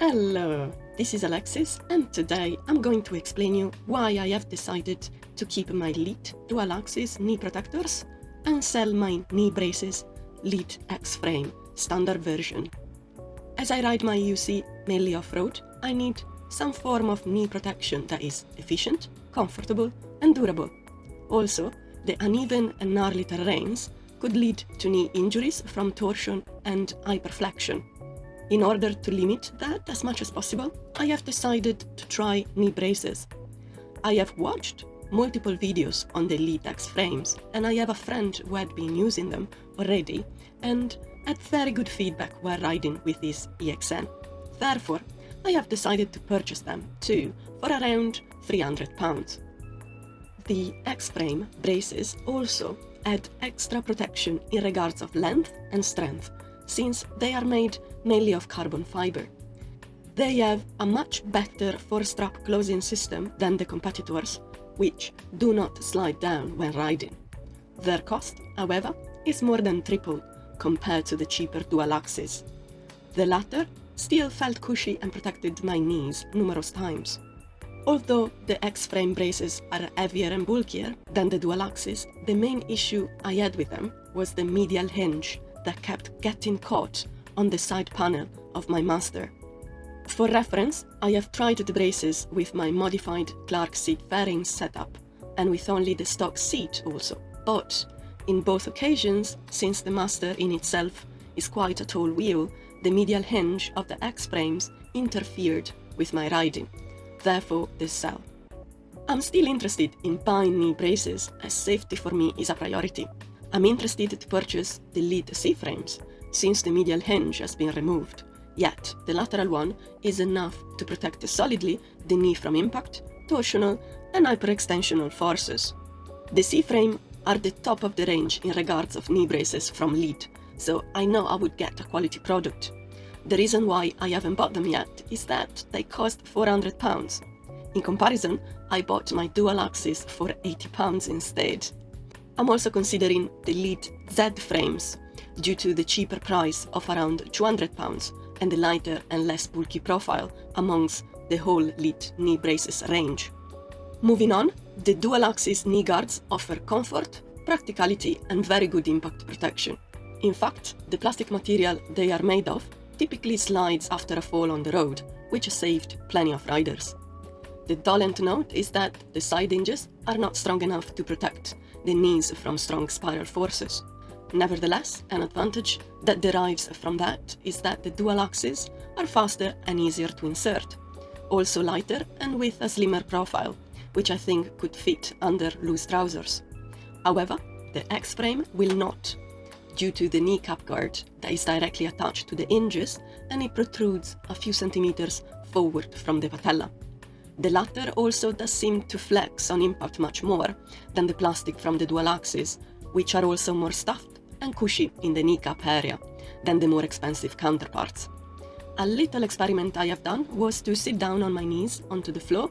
Hello, this is Alexis, and today I'm going to explain you why I have decided to keep my Leatt dual-axis knee protectors and sell my knee braces Leatt XFRAME standard version. As I ride my UC mainly off-road, I need some form of knee protection that is efficient, comfortable and durable. Also, the uneven and gnarly terrains could lead to knee injuries from torsion and hyperflexion. In order to limit that as much as possible, I have decided to try knee braces. I have watched multiple videos on the Leatt XFRAMEs, and I have a friend who had been using them already and had very good feedback while riding with his EXN. Therefore, I have decided to purchase them too for around £300. The XFRAME braces also add extra protection in regards of length and strength, since they are made mainly of carbon fiber. They have a much better four-strap closing system than the competitors, which do not slide down when riding. Their cost, however, is more than triple compared to the cheaper dual-axis. The latter still felt cushy and protected my knees numerous times. Although the XFRAME braces are heavier and bulkier than the dual-axis, the main issue I had with them was the medial hinge that kept getting caught on the side panel of my Master. For reference, I have tried the braces with my modified Clark seat fairings setup and with only the stock seat also, but in both occasions, since the Master in itself is quite a tall wheel, the medial hinge of the XFRAMEs interfered with my riding, therefore they sell. I'm still interested in buying knee braces as safety for me is a priority. I'm interested to purchase the Leatt C-frames, since the medial hinge has been removed, yet the lateral one is enough to protect solidly the knee from impact, torsional and hyperextensional forces. The C-frame are the top of the range in regards of knee braces from Leatt, so I know I would get a quality product. The reason why I haven't bought them yet is that they cost £400. In comparison, I bought my dual-axis for £80 instead. I'm also considering the Leatt Z frames due to the cheaper price of around £200 and the lighter and less bulky profile amongst the whole Leatt knee braces range. Moving on, the dual-axis knee guards offer comfort, practicality and very good impact protection. In fact, the plastic material they are made of typically slides after a fall on the road, which saved plenty of riders. The dolent note is that the side hinges are not strong enough to protect the knees from strong spiral forces. Nevertheless, an advantage that derives from that is that the dual-axis are faster and easier to insert, also lighter and with a slimmer profile, which I think could fit under loose trousers. However, the XFRAME will not, due to the kneecap guard that is directly attached to the hinges and it protrudes a few centimeters forward from the patella. The latter also does seem to flex on impact much more than the plastic from the dual-axis, which are also more stuffed and cushy in the kneecap area than the more expensive counterparts. A little experiment I have done was to sit down on my knees onto the floor,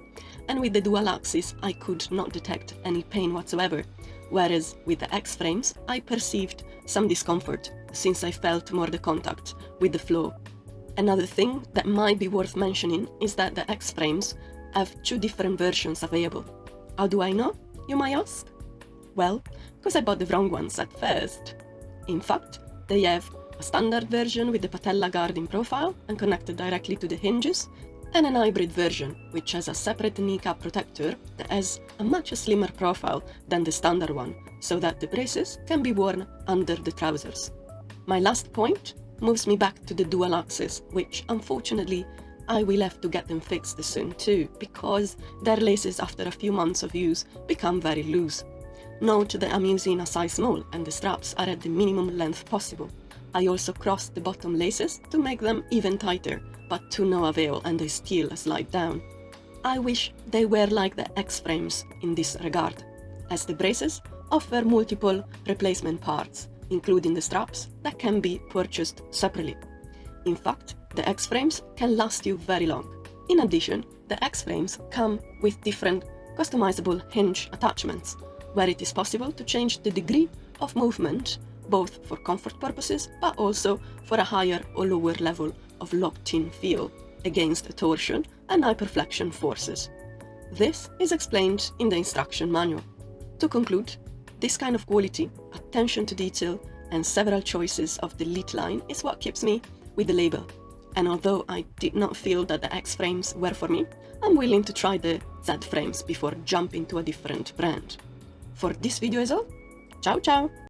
and with the dual-axis I could not detect any pain whatsoever, whereas with the XFRAMEs I perceived some discomfort since I felt more the contact with the floor. Another thing that might be worth mentioning is that the XFRAMEs have two different versions available. How do I know, you might ask? Well, because I bought the wrong ones at first. In fact, they have a standard version with the patella guarding profile and connected directly to the hinges, and an hybrid version which has a separate kneecap protector that has a much slimmer profile than the standard one, so that the braces can be worn under the trousers. My last point moves me back to the dual-axis, which unfortunately I will have to get them fixed soon too, because their laces after a few months of use become very loose. Note that I'm using a size small and the straps are at the minimum length possible. I also crossed the bottom laces to make them even tighter, but to no avail and they still slide down. I wish they were like the XFRAMEs in this regard, as the braces offer multiple replacement parts, including the straps that can be purchased separately. In fact, the XFRAMEs can last you very long. In addition, the XFRAMEs come with different customizable hinge attachments, where it is possible to change the degree of movement, both for comfort purposes but also for a higher or lower level of locked-in feel. against torsion and hyperflexion forces. This is explained in the instruction manual. To conclude, this kind of quality, attention to detail, and several choices of the Leatt line is what keeps me with the label. And although I did not feel that the X-frames were for me, I'm willing to try the Z-frames before jumping to a different brand. For this video is all. Ciao ciao!